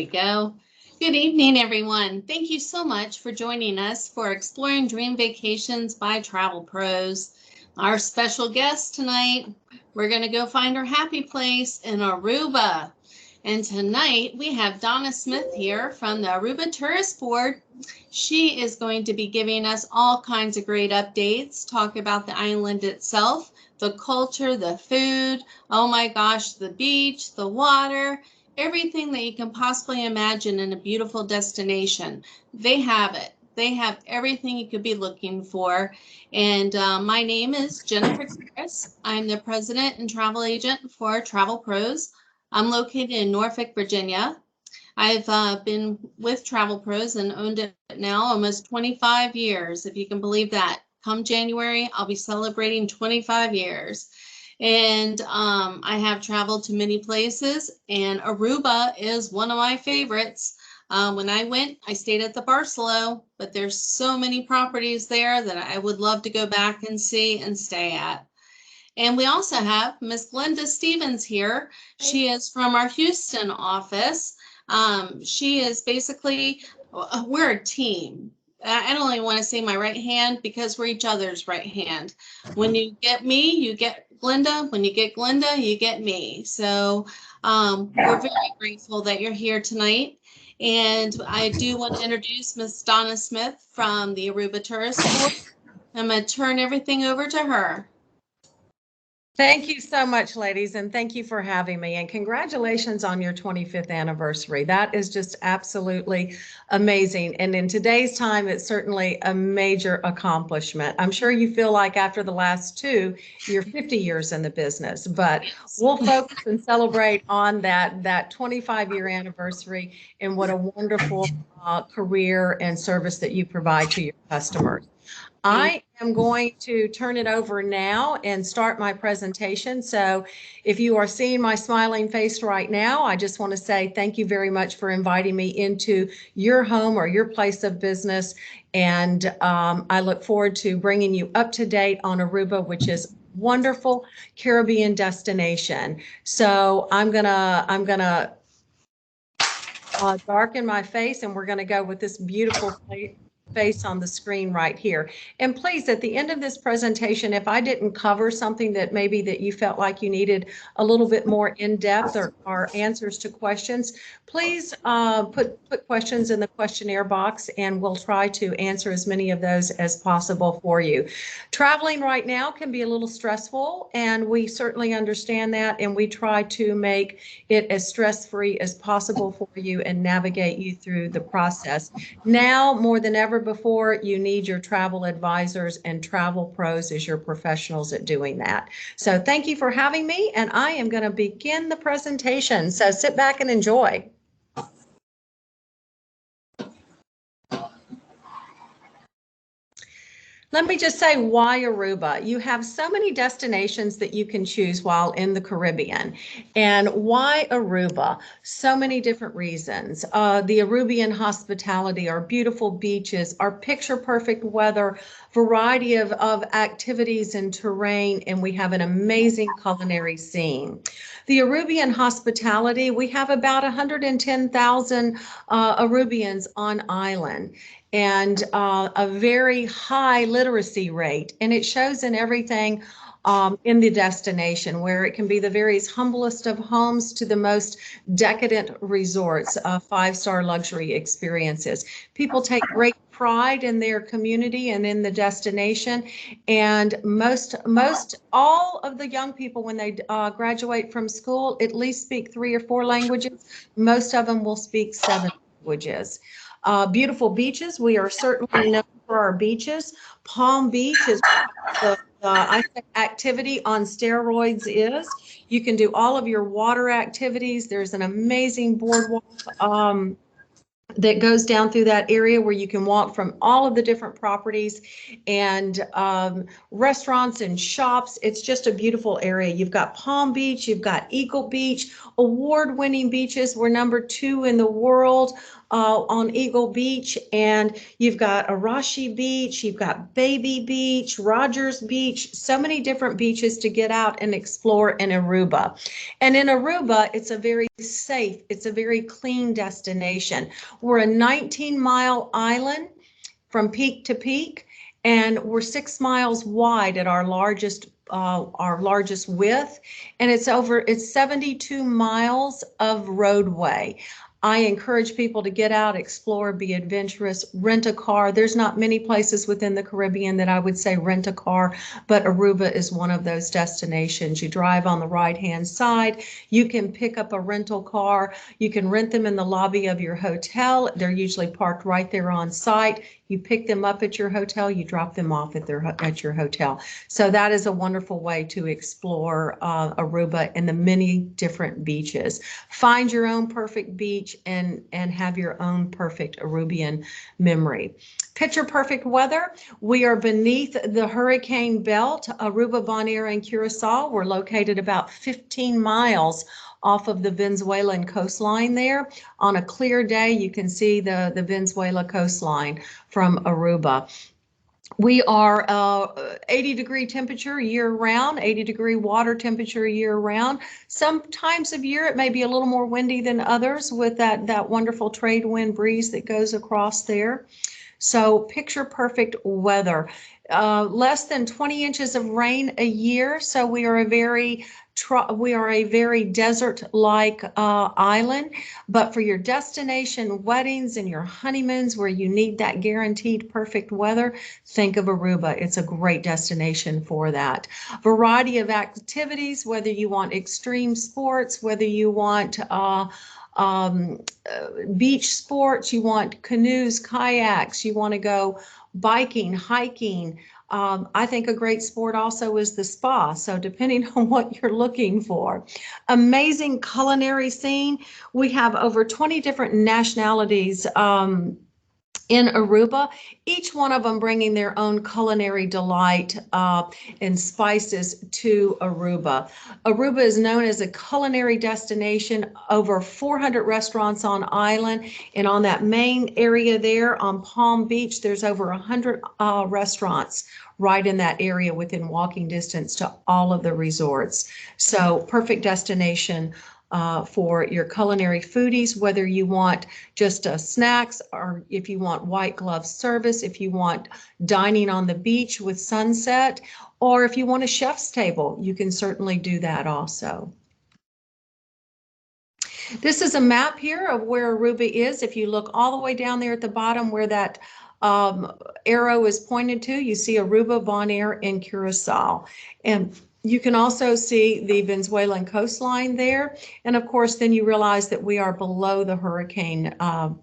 we go. Good evening, everyone. Thank you so much for joining us for Exploring Dream Vacations by Travel Pros. Our special guest tonight, we're going to go find our happy place in Aruba. And tonight we have Donna Smith here from the Aruba Tourist Board. She is going to be giving us all kinds of great updates, talk about the island itself, the culture, the food, oh my gosh, the beach, the water, everything that you can possibly imagine in a beautiful destination. They have it. They have everything you could be looking for. And my name is Jennifer Chris. I'm the president and travel agent for Travel Pros. I'm located in Norfolk, Virginia. I've been with Travel Pros and owned it now almost 25 years, if you can believe that. Come January, I'll be celebrating 25 years. And I have traveled to many places, and Aruba is one of my favorites. When I went, I stayed at the Barcelo, but there's so many properties there that I would love to go back and see and stay at. And we also have Miss Glenda Stevens here. She is from our Houston office. She is basically, we're a team. I don't even want to say my right hand because we're each other's right hand. When you get me, you get Glenda. When you get Glenda, you get me. So we're very grateful that you're here tonight. And I do want to introduce Miss Donna Smith from the Aruba Tourist Board. I'm going to turn everything over to her. Thank you so much, ladies, and thank you for having me, and congratulations on your 25th anniversary. That is just absolutely amazing, and in today's time, it's certainly a major accomplishment. I'm sure you feel like after the last two, you're 50 years in the business, but we'll focus and celebrate on that 25-year anniversary and what a wonderful career and service that you provide to your customers. I am going to turn it over now and start my presentation. So if you are seeing my smiling face right now, I just want to say thank you very much for inviting me into your home or your place of business. And I look forward to bringing you up to date on Aruba, which is a wonderful Caribbean destination. So I'm gonna darken my face, and we're gonna go with this beautiful face on the screen right here. And please, at the end of this presentation, if I didn't cover something that maybe that you felt like you needed a little bit more in-depth or answers to questions, please put questions in the questionnaire box, and we'll try to answer as many of those as possible for you. Traveling right now can be a little stressful, and we certainly understand that, and we try to make it as stress-free as possible for you and navigate you through the process. Now, more than ever before, you need your travel advisors, and Travel Pros is your professionals at doing that. So thank you for having me, and I am going to begin the presentation. So sit back and enjoy. Let me just say, why Aruba? You have so many destinations that you can choose while in the Caribbean. And why Aruba? So many different reasons. The Arubian hospitality, our beautiful beaches, our picture-perfect weather, variety of activities and terrain, and we have an amazing culinary scene. The Arubian hospitality, we have about 110,000 Arubians on island, and a very high literacy rate, and it shows in everything in the destination, where it can be the very humblest of homes to the most decadent resorts, five-star luxury experiences. People take great pride in their community and in the destination, and most all of the young people, when they graduate from school, at least speak 3 or 4 languages. Most of them will speak 7 languages. Beautiful beaches. We are certainly known for our beaches. Palm Beach is the I think activity on steroids is. You can do all of your water activities. There's an amazing boardwalk that goes down through that area where you can walk from all of the different properties and restaurants and shops. It's just a beautiful area. You've got Palm Beach, you've got Eagle Beach, award-winning beaches. We're #2 in the world on Eagle Beach, and you've got Arashi Beach, you've got Baby Beach, Rogers Beach, so many different beaches to get out and explore in Aruba. And in Aruba, it's a very safe, it's a very clean destination. We're a 19-mile island from peak to peak, and we're 6 miles wide at our largest width, and it's 72 miles of roadway. I encourage people to get out, explore, be adventurous, rent a car. There's not many places within the Caribbean that I would say rent a car, but Aruba is one of those destinations. You drive on the right-hand side. You can pick up a rental car. You can rent them in the lobby of your hotel. They're usually parked right there on site. You pick them up at your hotel, you drop them off at your hotel. So that is a wonderful way to explore Aruba and the many different beaches. Find your own perfect beach and have your own perfect Arubian memory. Picture perfect weather. We are beneath the hurricane belt. Aruba, Bonaire, and Curacao. We're located about 15 miles off of the Venezuelan coastline there. On a clear day, you can see the Venezuela coastline from Aruba. We are 80-degree temperature year-round, 80-degree water temperature year-round. Some times of year it may be a little more windy than others with that wonderful trade wind breeze that goes across there. So picture perfect weather. Less than 20 inches of rain a year, so we are a very desert-like island. But for your destination weddings and your honeymoons where you need that guaranteed perfect weather, think of Aruba. It's a great destination for that. Variety of activities, whether you want extreme sports, whether you want beach sports, you want canoes, kayaks, you want to go biking, hiking. I think a great sport also is the spa. So depending on what you're looking for. Amazing culinary scene. We have over 20 different nationalities in Aruba, each one of them bringing their own culinary delight and spices to Aruba. Aruba is known as a culinary destination, over 400 restaurants on island, and on that main area there on Palm Beach, there's over 100 restaurants right in that area within walking distance to all of the resorts. So perfect destination for your culinary foodies, whether you want just snacks or if you want white glove service, if you want dining on the beach with sunset, or if you want a chef's table, you can certainly do that also. This is a map here of where Aruba is. If you look all the way down there at the bottom where that arrow is pointed to, you see Aruba, Bonaire, and Curacao. And you can also see the Venezuelan coastline there. And of course, then you realize that we are below the hurricane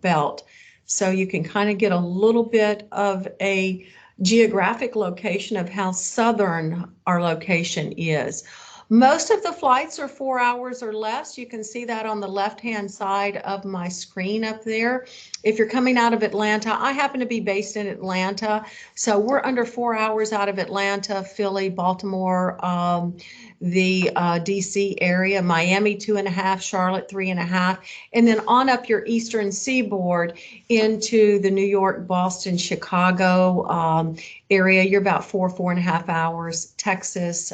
belt. So you can kind of get a little bit of a geographic location of how southern our location is. Most of the flights are 4 hours or less. You can see that on the left-hand side of my screen up there. If you're coming out of Atlanta, I happen to be based in Atlanta, so we're under 4 hours out of Atlanta, Philly, Baltimore, the DC area, Miami 2.5, Charlotte 3.5, and then on up your eastern seaboard into the New York, Boston, Chicago area. You're about 4.5 hours. Texas,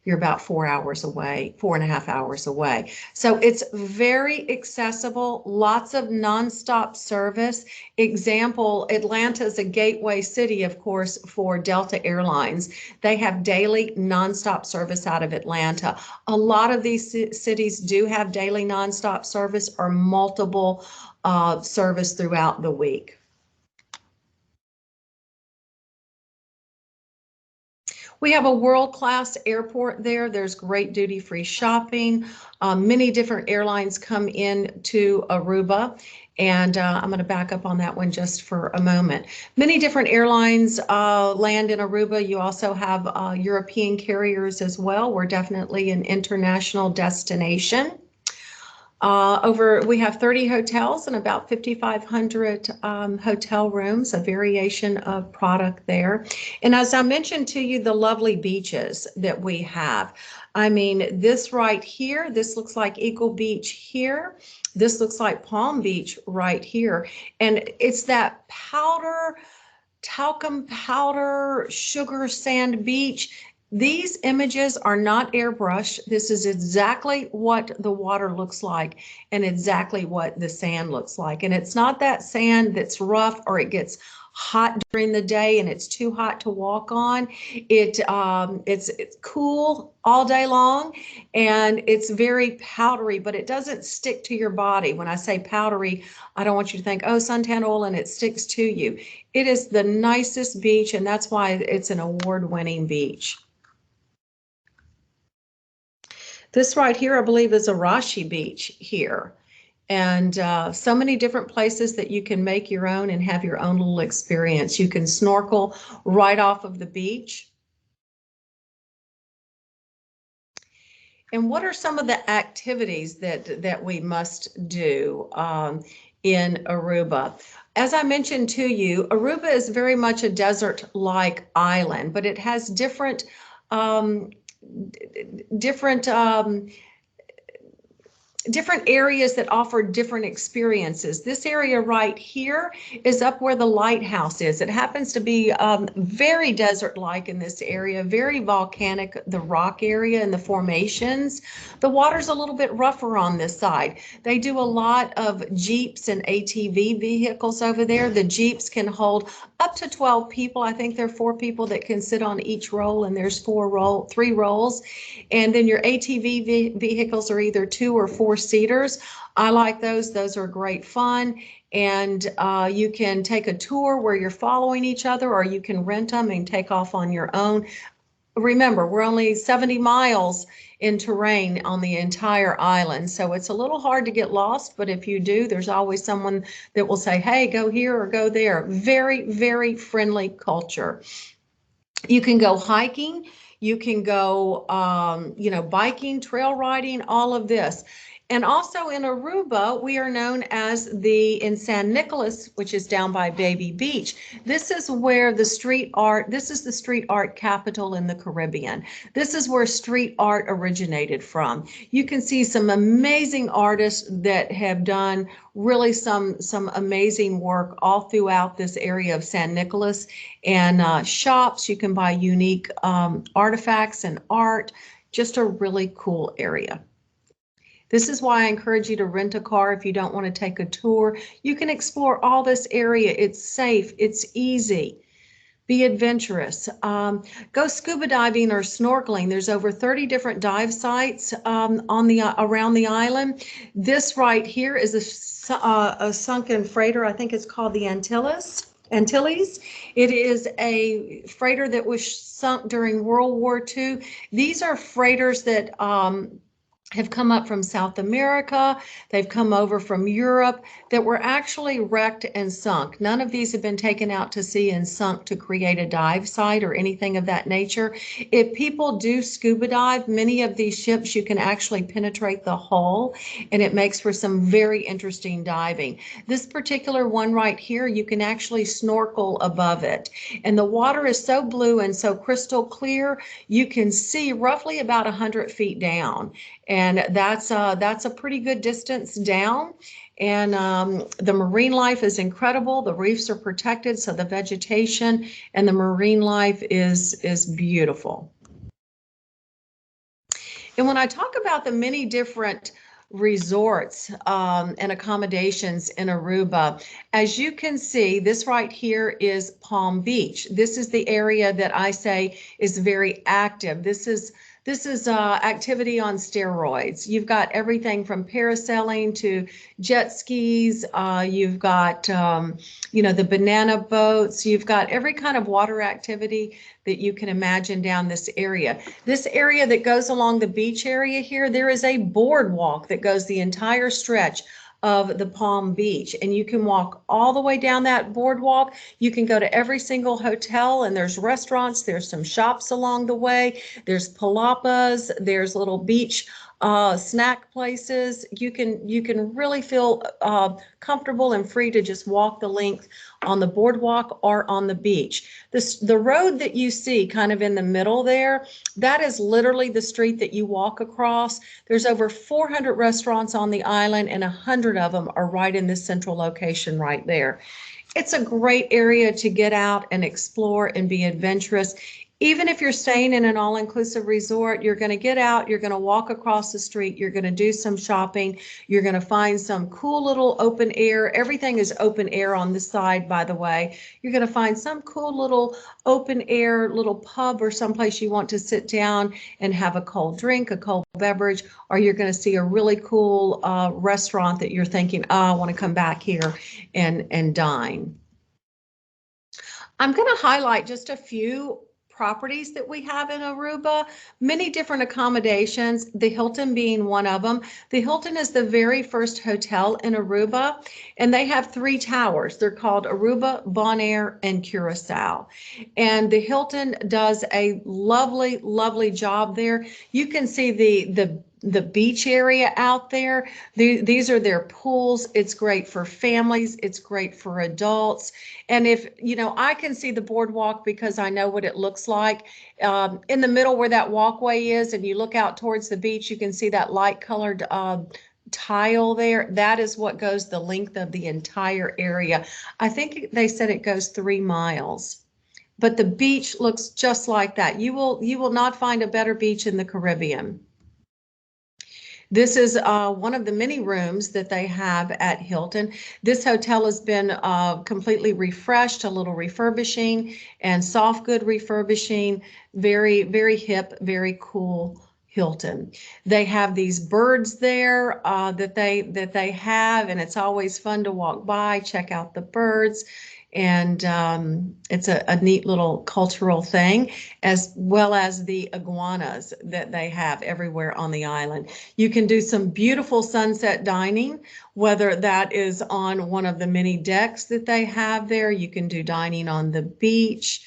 you're about 4 hours away, 4.5 hours away. So it's very accessible, lots of nonstop service. Example, Atlanta is a gateway city, of course, for Delta Airlines. They have daily nonstop service out of Atlanta. A lot of these cities do have daily nonstop service or multiple service throughout the week. We have a world-class airport there. There's great duty-free shopping. Many different airlines come in to Aruba, and I'm going to back up on that one just for a moment. Many different airlines land in Aruba. You also have European carriers as well. We're definitely an international destination. We have 30 hotels and about 5,500 hotel rooms, a variation of product there. And as I mentioned to you, the lovely beaches that we have. I mean, this right here, this looks like Eagle Beach here. This looks like Palm Beach right here. And it's that powder, talcum powder, sugar sand beach. These images are not airbrushed. This is exactly what the water looks like and exactly what the sand looks like. And it's not that sand that's rough or it gets hot during the day and it's too hot to walk on. It's cool all day long and it's very powdery, but it doesn't stick to your body. When I say powdery, I don't want you to think, oh, suntan oil and it sticks to you. It is the nicest beach, and that's why it's an award-winning beach. This right here, I believe, is Arashi Beach here. And so many different places that you can make your own and have your own little experience. You can snorkel right off of the beach. And what are some of the activities that we must do in Aruba? As I mentioned to you, Aruba is very much a desert-like island, but it has different areas that offer different experiences. This area right here is up where the lighthouse is. It happens to be very desert-like in this area, very volcanic, the rock area and the formations. The water's a little bit rougher on this side. They do a lot of Jeeps and ATV vehicles over there. The Jeeps can hold up to 12 people. I think there are 4 people that can sit on each roll, and there's 3 rolls. And then your ATV vehicles are either 2 or 4 seaters. I like those. Those are great fun. And you can take a tour where you're following each other, or you can rent them and take off on your own. Remember, we're only 70 miles in terrain on the entire island, so it's a little hard to get lost, but if you do, there's always someone that will say, hey, go here or go there. Very, very friendly culture. You can go hiking, you can go, biking, trail riding, all of this. And also in Aruba, we are known as in San Nicolas, which is down by Baby Beach. This is where this is the street art capital in the Caribbean. This is where street art originated from. You can see some amazing artists that have done really some amazing work all throughout this area of San Nicolas, and shops. You can buy unique artifacts and art. Just a really cool area. This is why I encourage you to rent a car if you don't want to take a tour. You can explore all this area. It's safe. It's easy. Be adventurous. Go scuba diving or snorkeling. There's over 30 different dive sites around the island. This right here is a sunken freighter. I think it's called the Antilles. It is a freighter that was sunk during World War II. These are freighters that have come up from South America, they've come over from Europe, that were actually wrecked and sunk. None of these have been taken out to sea and sunk to create a dive site or anything of that nature. If people do scuba dive, many of these ships, you can actually penetrate the hull, and it makes for some very interesting diving. This particular one right here, you can actually snorkel above it. And the water is so blue and so crystal clear, you can see roughly about 100 feet down. And that's a pretty good distance down. And the marine life is incredible. The reefs are protected, so the vegetation and the marine life is beautiful. And when I talk about the many different resorts and accommodations in Aruba, as you can see, this right here is Palm Beach. This is the area that I say is very active. This is activity on steroids. You've got everything from parasailing to jet skis. You've got, the banana boats. You've got every kind of water activity that you can imagine down this area. This area that goes along the beach area here, there is a boardwalk that goes the entire stretch of the Palm Beach, and you can walk all the way down that boardwalk. You can go to every single hotel, and there's restaurants, there's some shops along the way, there's palapas, there's little beach snack places. You can really feel comfortable and free to just walk the length on the boardwalk or on the beach. The road that you see kind of in the middle there, that is literally the street that you walk across. There's over 400 restaurants on the island, and 100 of them are right in this central location right there. It's a great area to get out and explore and be adventurous. Even if you're staying in an all-inclusive resort, you're going to get out, you're going to walk across the street, you're going to do some shopping, you're going to find some cool little open air. Everything is open air on this side, by the way. You're going to find some cool little open air little pub or someplace you want to sit down and have a cold drink, a cold beverage, or you're going to see a really cool restaurant that you're thinking, oh, I want to come back here and dine. I'm going to highlight just a few properties that we have in Aruba, many different accommodations, the Hilton being one of them. The Hilton is the very first hotel in Aruba, and they have 3 towers. They're called Aruba, Bonaire, and Curacao. And the Hilton does a lovely, lovely job there. You can see the beach area out there. These are their pools. It's great for families. It's great for adults. And if, you know, I can see the boardwalk because I know what it looks like. In the middle where that walkway is, and you look out towards the beach, you can see that light colored tile there. That is what goes the length of the entire area. I think they said it goes 3 miles. But the beach looks just like that. You will not find a better beach in the Caribbean. This is one of the many rooms that they have at Hilton. This hotel has been completely refreshed, a little refurbishing and soft good refurbishing. Very, very hip, very cool Hilton. They have these birds there that they have, and it's always fun to walk by, check out the birds. And it's a neat little cultural thing, as well as the iguanas that they have everywhere on the island. You can do some beautiful sunset dining, whether that is on one of the many decks that they have there. You can do dining on the beach.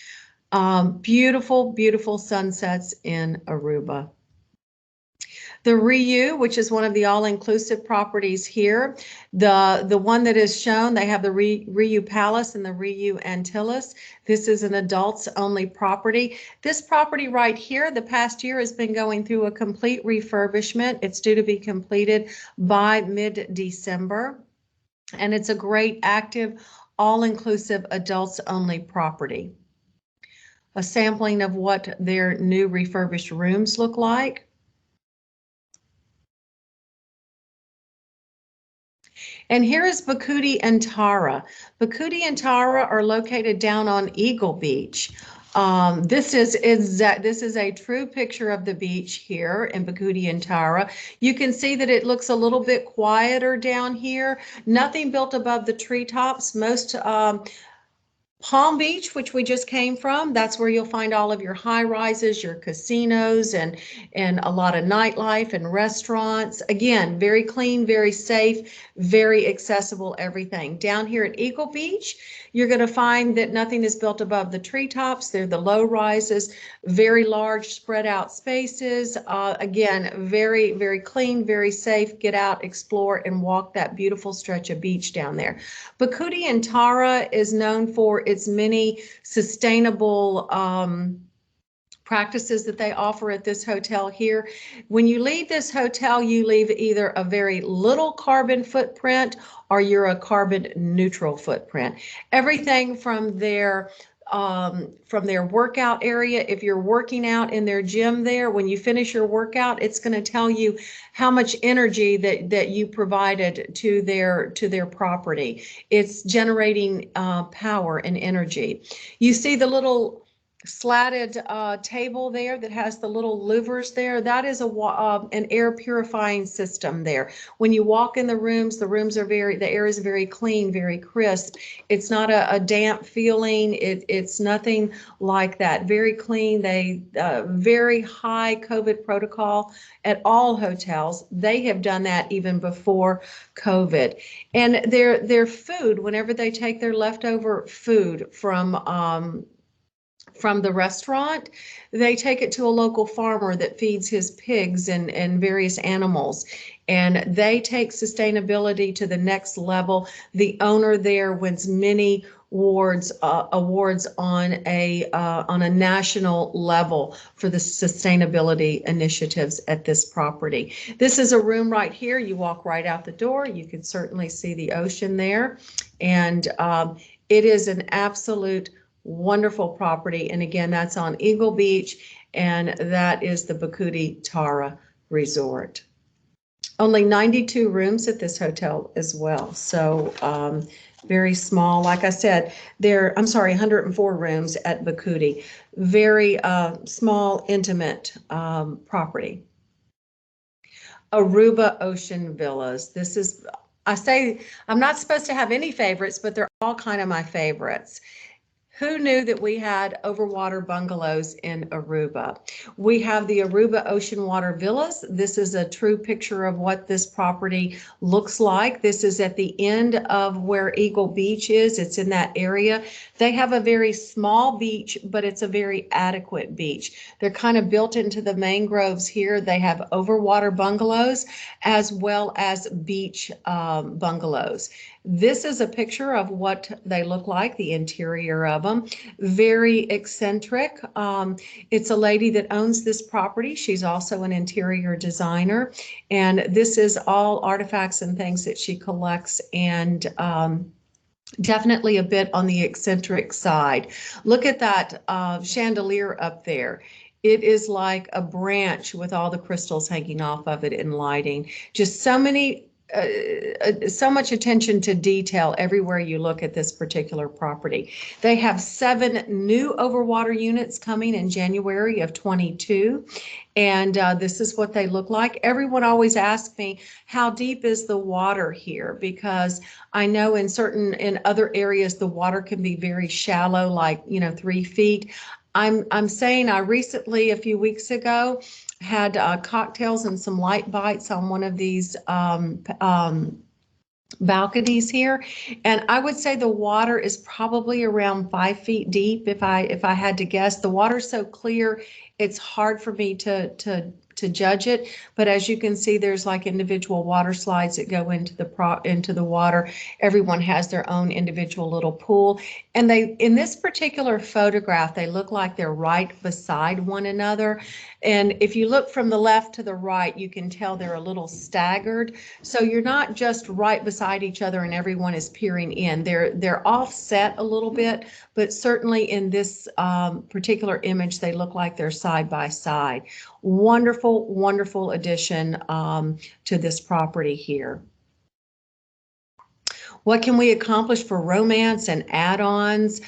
Beautiful, beautiful sunsets in Aruba. The Ryu, which is one of the all-inclusive properties here, the one that is shown, they have the Ryu Palace and the Ryu Antilles. This is an adults-only property. This property right here, the past year has been going through a complete refurbishment. It's due to be completed by mid-December, and it's a great, active, all-inclusive, adults-only property. A sampling of what their new refurbished rooms look like. And here is Bakuti and Tara. Bakuti and Tara are located down on Eagle Beach. This is a true picture of the beach here in Bakuti and Tara. You can see that it looks a little bit quieter down here. Nothing built above the treetops. Most Palm Beach, which we just came from, that's where you'll find all of your high rises, your casinos, and a lot of nightlife and restaurants. Again, very clean, very safe, very accessible, everything. Down here at Eagle Beach, you're going to find that nothing is built above the treetops. They're the low rises, very large spread out spaces. Again, very, very clean, very safe. Get out, explore, and walk that beautiful stretch of beach down there. Bakuti and Tara is known for its many sustainable practices that they offer at this hotel here. When you leave this hotel, you leave either a very little carbon footprint or you're a carbon neutral footprint. Everything from their workout area. If you're working out in their gym there, when you finish your workout, it's going to tell you how much energy that you provided to their property. It's generating power and energy. You see the little slatted table there that has the little louvers there. That is an air purifying system there. When you walk in the rooms are the air is very clean, very crisp. It's not a damp feeling. It's nothing like that. Very clean. They very high COVID protocol at all hotels. They have done that even before COVID. And their food, whenever they take their leftover food from from the restaurant, they take it to a local farmer that feeds his pigs and various animals. And they take sustainability to the next level. The owner there wins many awards on a national level for the sustainability initiatives at this property. This is a room right here. You walk right out the door. You can certainly see the ocean there. And it is an absolute wonderful property. And again, that's on Eagle Beach, and that is the Bikuti Tara Resort. Only 92 rooms at this hotel as well. So very small. Like I said, I'm sorry, 104 rooms at Bikuti. Very small, intimate property. Aruba Ocean Villas. This is, I say, I'm not supposed to have any favorites, but they're all kind of my favorites. Who knew that we had overwater bungalows in Aruba? We have the Aruba Ocean Water Villas. This is a true picture of what this property looks like. This is at the end of where Eagle Beach is. It's in that area. They have a very small beach, but it's a very adequate beach. They're kind of built into the mangroves here. They have overwater bungalows as well as beach bungalows. This is a picture of what they look like, the interior of them. Very eccentric. It's a lady that owns this property. She's also an interior designer. And this is all artifacts and things that she collects, and definitely a bit on the eccentric side. Look at that chandelier up there. It is like a branch with all the crystals hanging off of it in lighting. Just so much attention to detail everywhere you look at this particular property. They have 7 new overwater units coming in January of 22. And this is what they look like. Everyone always asks me, how deep is the water here? Because I know in other areas, the water can be very shallow, like, 3 feet. I'm saying I recently, a few weeks ago, had cocktails and some light bites on one of these balconies here, and I would say the water is probably around 5 feet deep. If I had to guess, the water's so clear, it's hard for me to judge it. But as you can see, there's like individual water slides that go into the water. Everyone has their own individual little pool. And in this particular photograph, they look like they're right beside one another. And if you look from the left to the right, you can tell they're a little staggered. So you're not just right beside each other and everyone is peering in. They're offset a little bit, but certainly in this particular image, they look like they're side by side. Wonderful, wonderful addition to this property here. What can we accomplish for romance and add-ons?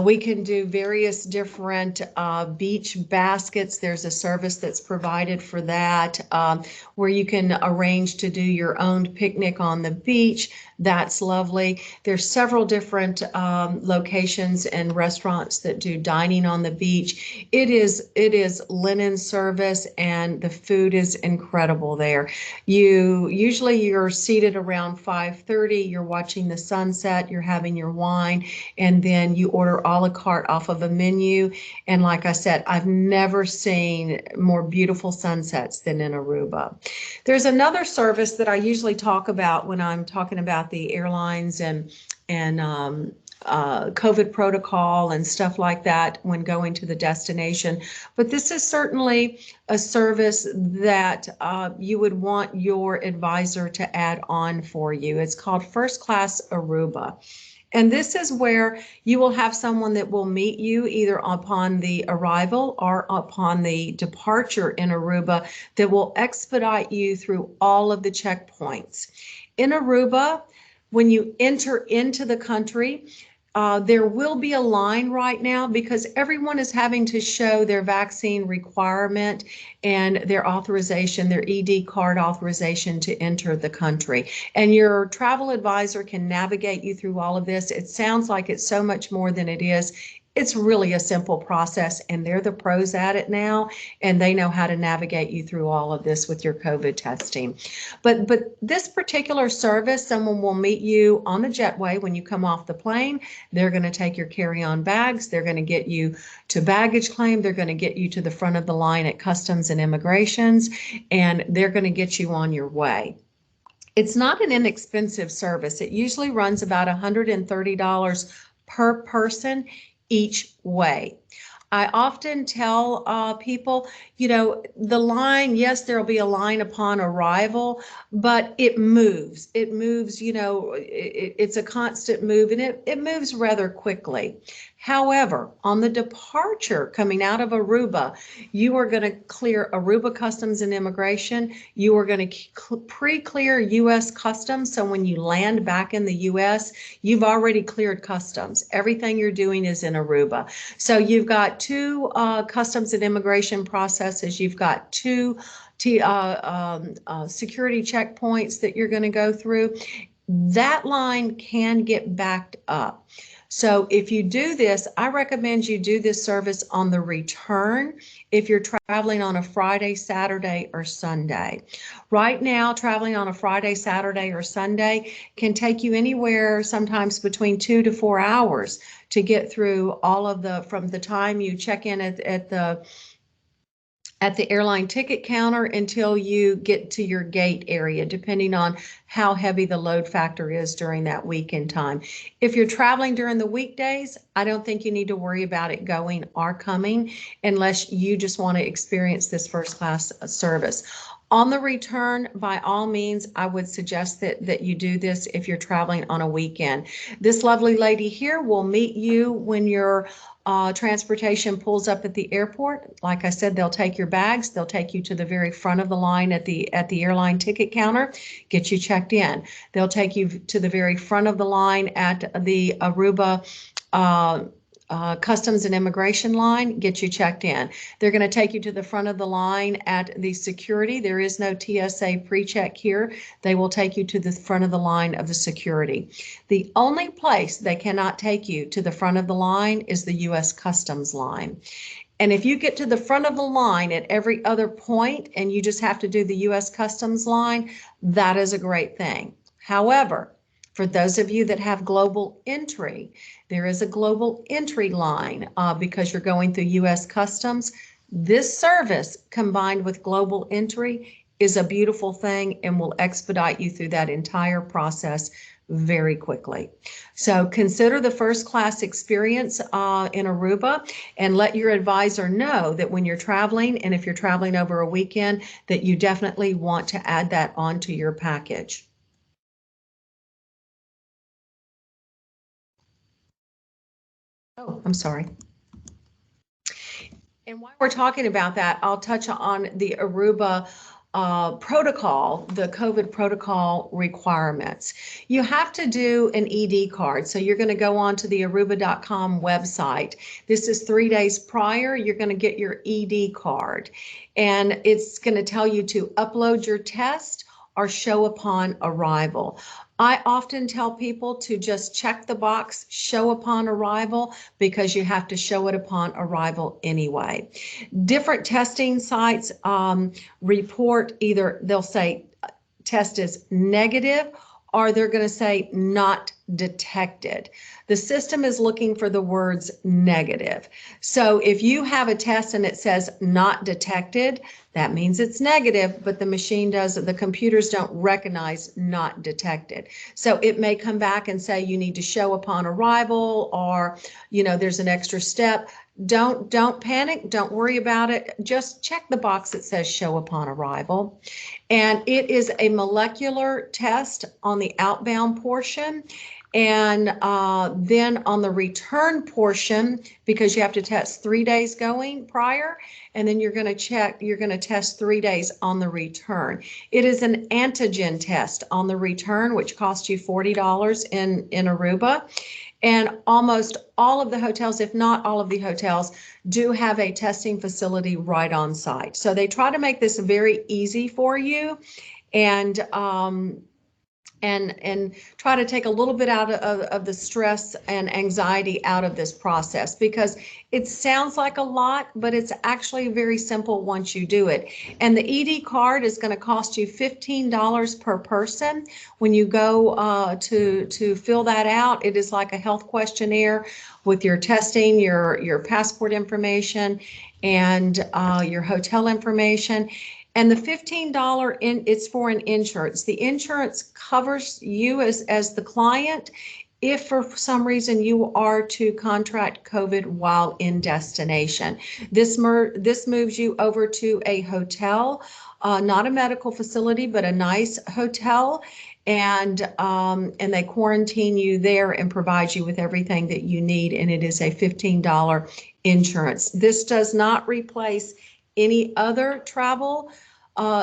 We can do various different beach baskets. There's a service that's provided for that, where you can arrange to do your own picnic on the beach. That's lovely. There's several different locations and restaurants that do dining on the beach. It is linen service, and the food is incredible there. Usually you're seated around 5:30. You're watching the sunset. You're having your wine, and then you order a la carte off of a menu. And like I said, I've never seen more beautiful sunsets than in Aruba. There's another service that I usually talk about when I'm talking about the airlines and COVID protocol and stuff like that when going to the destination. But this is certainly a service that you would want your advisor to add on for you. It's called First Class Aruba. And this is where you will have someone that will meet you either upon the arrival or upon the departure in Aruba that will expedite you through all of the checkpoints. In Aruba, when you enter into the country, there will be a line right now because everyone is having to show their vaccine requirement and their authorization, their ED card authorization to enter the country. And your travel advisor can navigate you through all of this. It sounds like it's so much more than it is. It's really a simple process, and they're the pros at it now, and they know how to navigate you through all of this with your COVID testing. But this particular service, someone will meet you on the jetway when you come off the plane. They're going to take your carry-on bags. They're going to get you to baggage claim. They're going to get you to the front of the line at Customs and Immigrations, and they're going to get you on your way. It's not an inexpensive service. It usually runs about $130 per person each way. I often tell people, you know, the line, yes, there'll be a line upon arrival, but it moves. It moves, you know, it's a constant move, and it moves rather quickly. However, on the departure coming out of Aruba, you are going to clear Aruba Customs and Immigration. You are going to pre-clear U.S. Customs. So when you land back in the U.S., you've already cleared Customs. Everything you're doing is in Aruba. So you've got two Customs and Immigration processes. You've got two security checkpoints that you're going to go through. That line can get backed up. So if you do this, I recommend you do this service on the return if you're traveling on a Friday, Saturday, or Sunday. Right now, traveling on a Friday, Saturday, or Sunday can take you anywhere, sometimes between 2 to 4 hours to get through all of from the time you check in at the airline ticket counter until you get to your gate area, depending on how heavy the load factor is during that weekend time. If you're traveling during the weekdays, I don't think you need to worry about it going or coming unless you just want to experience this first class service. On the return, by all means, I would suggest that you do this if you're traveling on a weekend. This lovely lady here will meet you when your transportation pulls up at the airport. Like I said, they'll take your bags. They'll take you to the very front of the line at the airline ticket counter, get you checked in. They'll take you to the very front of the line at the Aruba Customs and Immigration line, get you checked in. They're going to take you to the front of the line at the security. There is no TSA pre-check here. They will take you to the front of the line of the security. The only place they cannot take you to the front of the line is the U.S. Customs line. And if you get to the front of the line at every other point and you just have to do the U.S. Customs line, that is a great thing. However, for those of you that have global entry, there is a global entry line because you're going through U.S. Customs. This service combined with global entry is a beautiful thing and will expedite you through that entire process very quickly. So consider the first class experience in Aruba, and let your advisor know that when you're traveling, and if you're traveling over a weekend, that you definitely want to add that onto your package. Oh, I'm sorry. And while we're talking about that, I'll touch on the Aruba protocol, the COVID protocol requirements. You have to do an ED card. So you're going to go on to the aruba.com website. This is 3 days prior. You're going to get your ED card, and it's going to tell you to upload your test or show upon arrival. I often tell people to just check the box, show upon arrival, because you have to show it upon arrival anyway. Different testing sites report either they'll say test is negative, or they're going to say not detected. The system is looking for the words negative. So if you have a test and it says not detected, that means it's negative, but the computers don't recognize not detected. So it may come back and say you need to show upon arrival, or, you know, there's an extra step. Don't panic. Don't worry about it. Just check the box that says show upon arrival. And it is a molecular test on the outbound portion. And then on the return portion, because you have to test 3 days going prior, and then you're going to test 3 days on the return. It is an antigen test on the return, which costs you $40 in Aruba. And almost all of the hotels, if not all of the hotels, do have a testing facility right on site. So they try to make this very easy for you. And and try to take a little bit out of the stress and anxiety out of this process, because it sounds like a lot, but it's actually very simple once you do it. And the ED card is going to cost you $15 per person. When you go to fill that out, it is like a health questionnaire with your testing, your passport information, and your hotel information. And the $15 it's for an insurance. The insurance covers you as the client if for some reason you are to contract COVID while in destination. This moves you over to a hotel, not a medical facility, but a nice hotel. And they quarantine you there and provide you with everything that you need. And it is a $15 insurance. This does not replace any other travel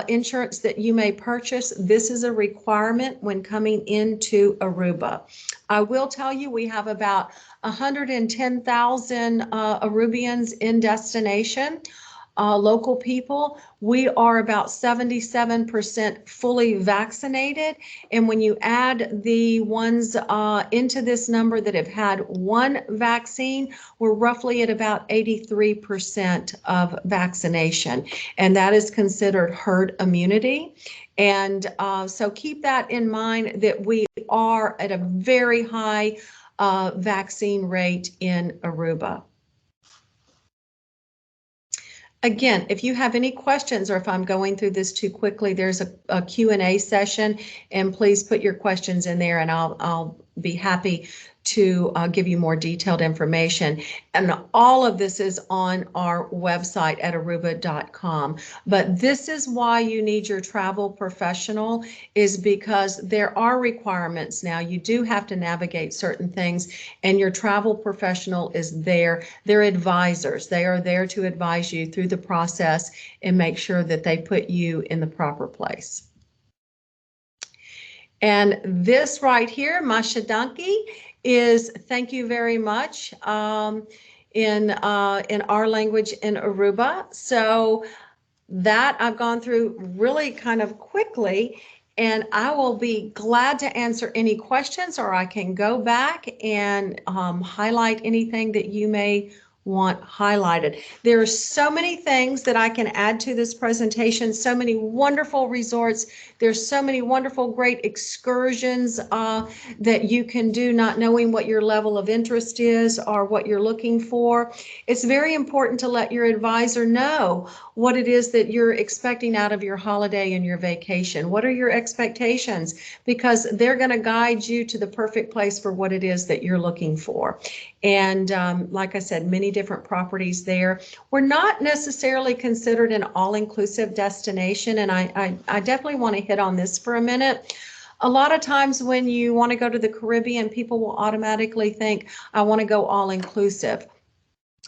insurance that you may purchase. This is a requirement when coming into Aruba. I will tell you, we have about 110,000 Arubians in destination. Local people, we are about 77% fully vaccinated. And when you add the ones into this number that have had one vaccine, we're roughly at about 83% of vaccination. And that is considered herd immunity. And so keep that in mind, that we are at a very high vaccine rate in Aruba. Again, if you have any questions, or if I'm going through this too quickly, there's a Q&A session, and please put your questions in there, and I'll be happy to give you more detailed information. And all of this is on our website at aruba.com. But this is why you need your travel professional, is because there are requirements now. You do have to navigate certain things, and your travel professional is there. They're advisors. They are there to advise you through the process and make sure that they put you in the proper place. And this right here, Mashadanki, is thank you very much in our language in Aruba. So that I've gone through really kind of quickly, and I will be glad to answer any questions, or I can go back and highlight anything that you may want highlighted. There are so many things that I can add to this presentation, so many wonderful resorts. There's so many wonderful, great excursions that you can do, not knowing what your level of interest is or what you're looking for. It's very important to let your advisor know what it is that you're expecting out of your holiday and your vacation. What are your expectations? Because they're going to guide you to the perfect place for what it is that you're looking for. And like I said, many different properties there. We're not necessarily considered an all-inclusive destination, and I definitely want to hit on this for a minute. A lot of times when you want to go to the Caribbean, people will automatically think, I want to go all-inclusive.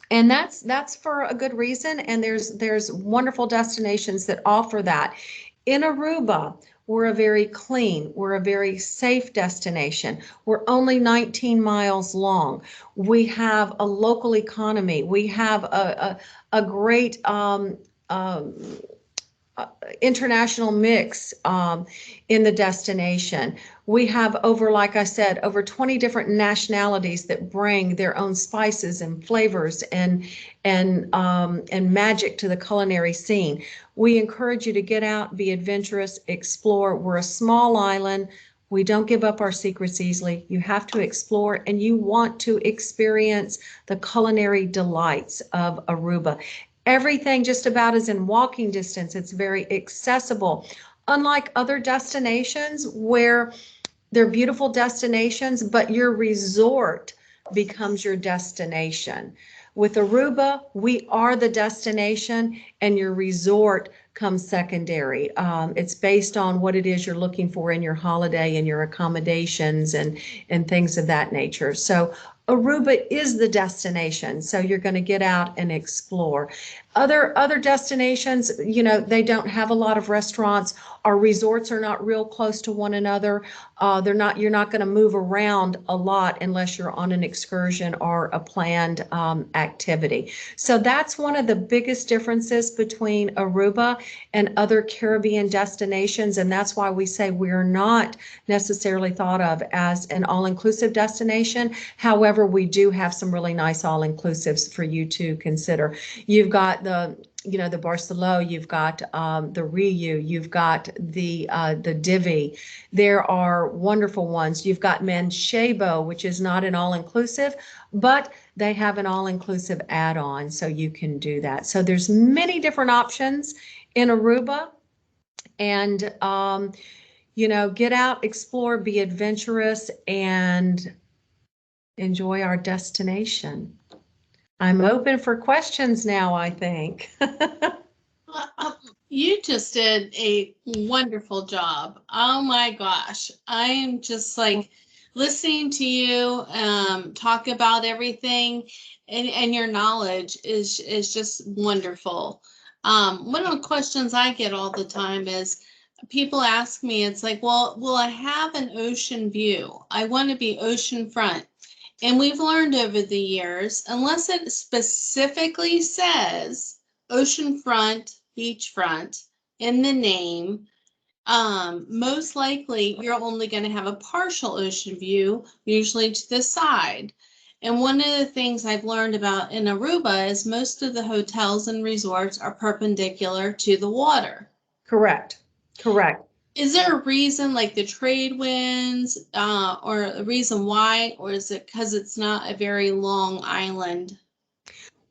And that's for a good reason, and there's wonderful destinations that offer that. In Aruba, we're a very clean, we're a very safe destination. We're only 19 miles long. We have a local economy. We have a great international mix in the destination. We have like I said, over 20 different nationalities that bring their own spices and flavors and magic to the culinary scene. We encourage you to get out, be adventurous, explore. We're a small island. We don't give up our secrets easily. You have to explore, and you want to experience the culinary delights of Aruba. Everything just about is in walking distance. It's very accessible. Unlike other destinations where they're beautiful destinations, but your resort becomes your destination. With Aruba, we are the destination, and your resort comes secondary. It's based on what it is you're looking for in your holiday and your accommodations and things of that nature. So Aruba is the destination, so you're going to get out and explore. Other destinations, you know, they don't have a lot of restaurants. Our resorts are not real close to one another. You're not going to move around a lot unless you're on an excursion or a planned activity. So that's one of the biggest differences between Aruba and other Caribbean destinations. And that's why we say we're not necessarily thought of as an all-inclusive destination. However, we do have some really nice all-inclusives for you to consider. You've got the Barcelona, you've got the Ryu, you've got the Divi. There are wonderful ones. You've got Manchego, which is not an all-inclusive, but they have an all-inclusive add-on, so you can do that. So there's many different options in Aruba, and get out, explore, be adventurous, and enjoy our destination. I'm open for questions now, I think. You just did a wonderful job. Oh my gosh. I am just like listening to you talk about everything, and your knowledge is just wonderful. One of the questions I get all the time is people ask me, it's like, well, will I have an ocean view? I want to be oceanfront. And we've learned over the years, unless it specifically says oceanfront, beachfront in the name, most likely you're only going to have a partial ocean view, usually to the side. And one of the things I've learned about in Aruba is most of the hotels and resorts are perpendicular to the water. Correct. Is there a reason, like the trade winds, or a reason why, or is it because it's not a very long island?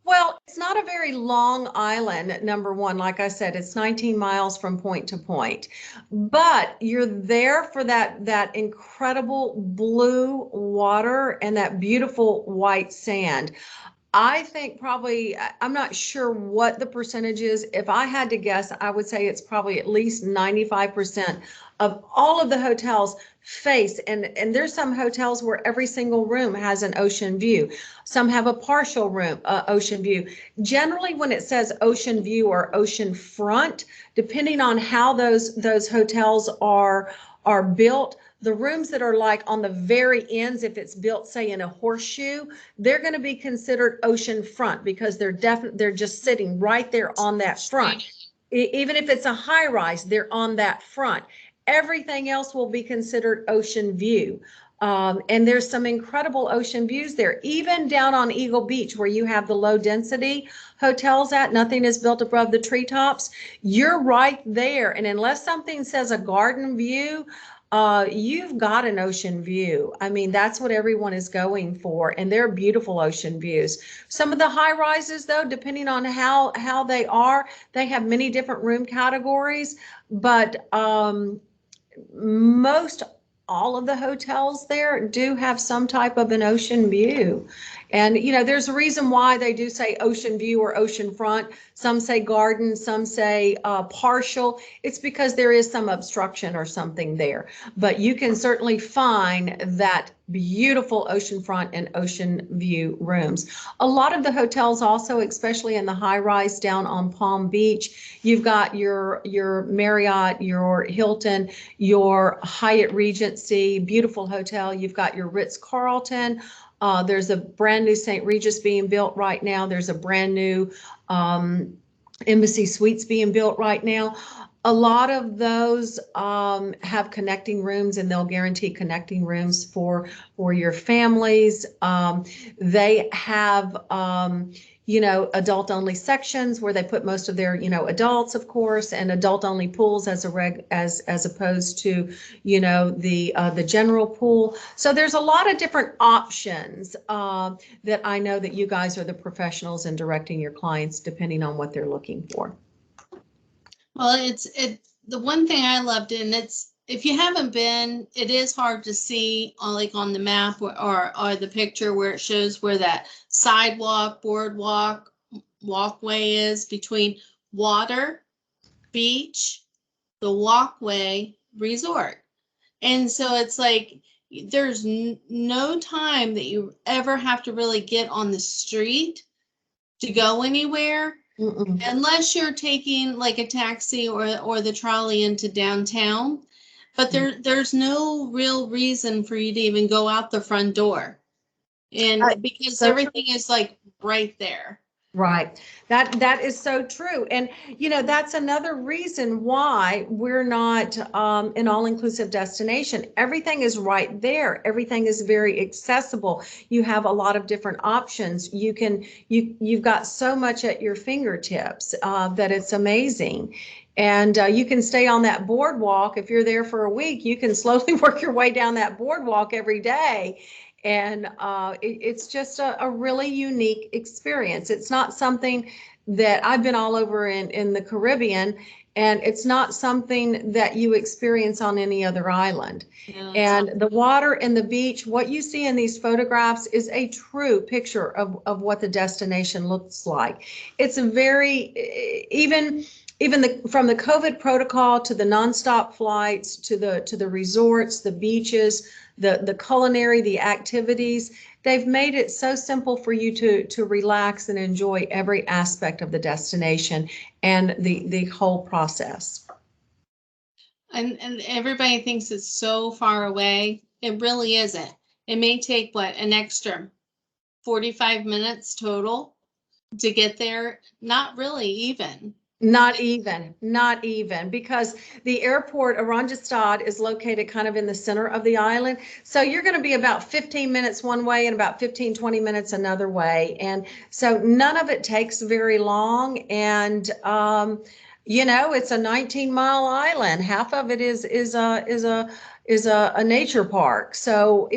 Well, it's not a very long island, number one. Like I said, it's 19 miles from point to point. But you're there for that incredible blue water and that beautiful white sand. I think probably, I'm not sure what the percentage is. If I had to guess, I would say it's probably at least 95% of all of the hotels face, and there's some hotels where every single room has an ocean view. Some have a partial room, ocean view. Generally, when it says ocean view or ocean front, depending on how those hotels are built, the rooms that are like on the very ends, if it's built, say, in a horseshoe, they're going to be considered ocean front because they're just sitting right there on that front. Even if it's a high rise, they're on that front. Everything else will be considered ocean view. And there's some incredible ocean views there, even down on Eagle Beach where you have the low density hotels at, nothing is built above the treetops. You're right there. And unless something says a garden view, you've got an ocean view. I mean, that's what everyone is going for, and they're beautiful ocean views. Some of the high rises, though, depending on how they are, they have many different room categories, but most all of the hotels there do have some type of an ocean view. And, there's a reason why they do say ocean view or ocean front. Some say garden, some say partial. It's because there is some obstruction or something there. But you can certainly find that beautiful oceanfront and ocean view rooms. A lot of the hotels also, especially in the high rise down on Palm Beach, you've got your Marriott, your Hilton, your Hyatt Regency, beautiful hotel. You've got your Ritz-Carlton. There's a brand new St. Regis being built right now. There's a brand new Embassy Suites being built right now. A lot of those have connecting rooms, and they'll guarantee connecting rooms for your families. They have adult only sections where they put most of their adults, of course, and adult only pools as opposed to the general pool. So there's a lot of different options that I know that you guys are the professionals in directing your clients depending on what they're looking for. Well, the one thing I loved, and it's, if you haven't been, it is hard to see on the map or the picture where it shows where that sidewalk, boardwalk, walkway is between water, beach, the walkway, resort. And so it's like there's no time that you ever have to really get on the street to go anywhere. Mm-mm. unless you're taking like a taxi or the trolley into downtown. But there's no real reason for you to even go out the front door. And because So everything is like right there. right. That is so true. And that's another reason why we're not an all-inclusive destination. Everything is right there. Everything is very accessible. You have a lot of different options. You've got so much at your fingertips that it's amazing. And you can stay on that boardwalk. If you're there for a week, you can slowly work your way down that boardwalk every day. And it's just a really unique experience. It's not something that I've been all over in the Caribbean, and it's not something that you experience on any other island. Yeah, And the water and the beach, what you see in these photographs is a true picture of what the destination looks like. It's a very, from the COVID protocol to the nonstop flights to the resorts, the beaches, the culinary, the activities, they've made it so simple for you to relax and enjoy every aspect of the destination and the whole process. and everybody thinks it's so far away. It really isn't. It may take an extra 45 minutes total to get there. Not really even. Not even, because the airport, Oranjestad, is located kind of in the center of the island. So you're going to be about 15 minutes one way and about 15, 20 minutes another way. And so none of it takes very long. And, it's a 19-mile island. Half of it is a nature park. So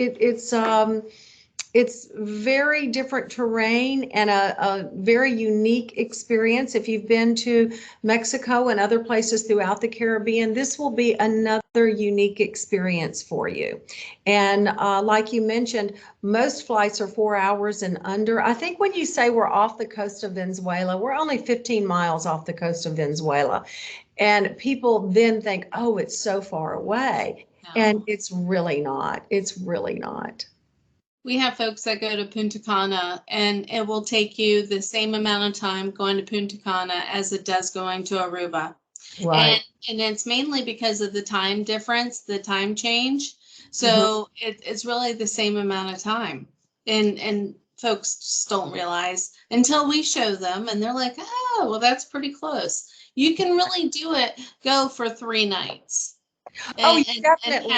it's very different terrain and a very unique experience. If you've been to Mexico and other places throughout the Caribbean, this will be another unique experience for you. And like you mentioned, most flights are 4 hours and under. I think when you say we're off the coast of Venezuela, we're only 15 miles off the coast of Venezuela. And people then think, oh, it's so far away. No. And it's really not. It's really not. We have folks that go to Punta Cana, and it will take you the same amount of time going to Punta Cana as it does going to Aruba. Right. And it's mainly because of the time difference, the time change. So it's really the same amount of time. And folks just don't realize until we show them, and they're like, oh, well, that's pretty close. You can really go for 3 nights Definitely.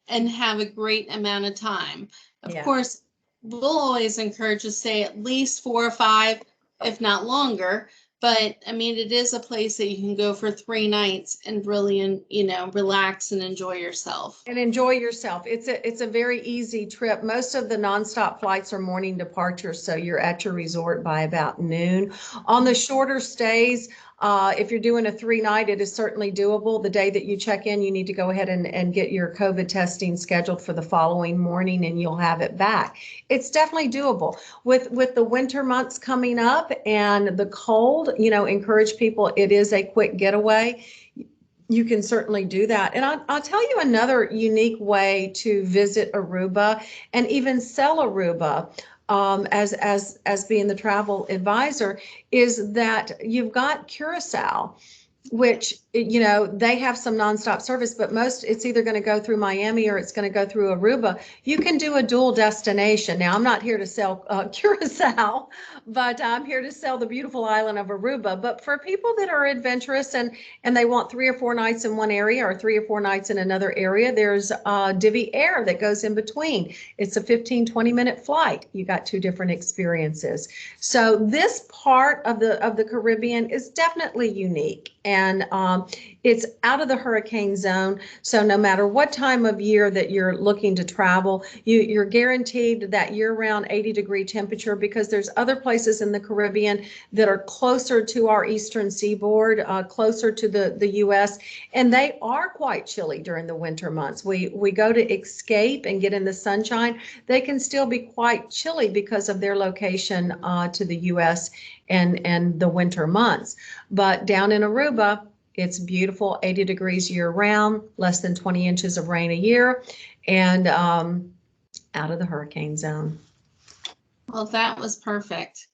and have a great amount of time. Of Yeah. course, we'll always encourage to stay at least 4 or 5, if not longer. But I mean, it is a place that you can go for 3 nights and really, relax and enjoy yourself. And enjoy yourself. It's a very easy trip. Most of the nonstop flights are morning departures, so you're at your resort by about noon. On the shorter stays, if you're doing a 3-night, it is certainly doable. The day that you check in, you need to go ahead and get your COVID testing scheduled for the following morning, and you'll have it back. It's definitely doable. With the winter months coming up and the cold, encourage people. It is a quick getaway. You can certainly do that. And I'll tell you another unique way to visit Aruba and even sell Aruba. As being the travel advisor, is that you've got Curacao, which, they have some nonstop service, but most it's either going to go through Miami or it's going to go through Aruba. You can do a dual destination. Now, I'm not here to sell Curacao, but I'm here to sell the beautiful island of Aruba. But for people that are adventurous and they want 3 or 4 nights in one area or 3 or 4 nights in another area, there's Divvy Air that goes in between. It's a 15, 20-minute flight. You got 2 different experiences. So this part of the Caribbean is definitely unique. And it's out of the hurricane zone. So no matter what time of year that you're looking to travel, you're guaranteed that year-round 80-degree temperature, because there's other places in the Caribbean that are closer to our eastern seaboard, closer to the U.S., and they are quite chilly during the winter months. We go to escape and get in the sunshine. They can still be quite chilly because of their location to the U.S. and the winter months. But down in Aruba, it's beautiful, 80 degrees year round, less than 20 inches of rain a year, and out of the hurricane zone. Well, that was perfect.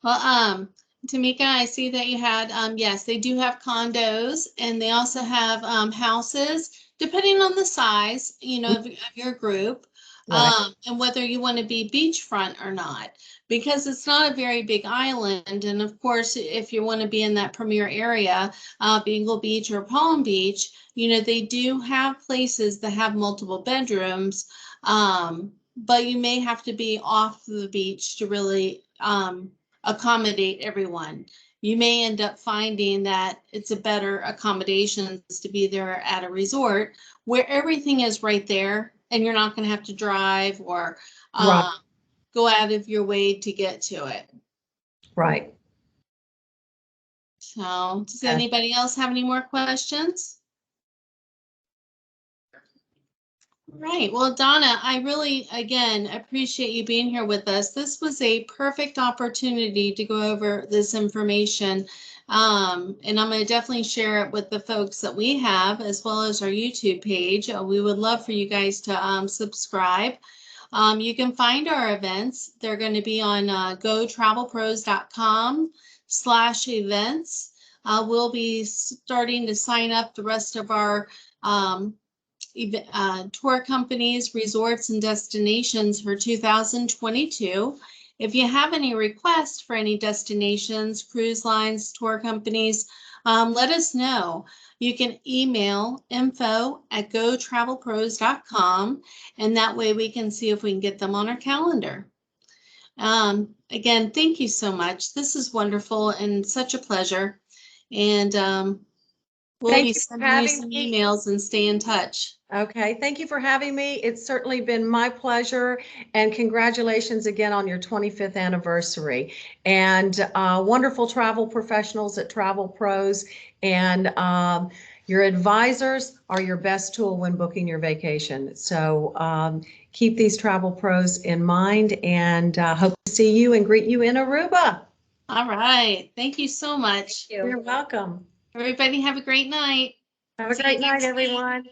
Well, Tamika, I see that you had, yes, they do have condos, and they also have houses, depending on the size, of your group, Right. and whether you want to be beachfront or not, because it's not a very big island. And of course, if you want to be in that premier area, Bingle Beach or Palm Beach, they do have places that have multiple bedrooms, but you may have to be off the beach to really accommodate everyone. You may end up finding that it's a better accommodations to be there at a resort where everything is right there and you're not going to have to drive or Right. go out of your way to get to it. Right. So, does anybody else have any more questions? Right. Well, Donna, I really, again, appreciate you being here with us. This was a perfect opportunity to go over this information. And I'm going to definitely share it with the folks that we have, as well as our YouTube page. We would love for you guys to subscribe. You can find our events. They're going to be on gotravelpros.com/events. We'll be starting to sign up the rest of our tour companies, resorts, and destinations for 2022. If you have any requests for any destinations, cruise lines, tour companies, let us know. You can email info@gotravelpros.com, and that way we can see if we can get them on our calendar. Again, thank you so much. This is wonderful and such a pleasure. And we'll be sending you some emails and stay in touch. Okay, thank you for having me. It's certainly been my pleasure, and congratulations again on your 25th anniversary. And wonderful travel professionals at Travel Pros, and your advisors are your best tool when booking your vacation. So keep these Travel Pros in mind, and hope to see you and greet you in Aruba. All right. Thank you so much. You're welcome. Everybody have a great night. Have a great night, everyone.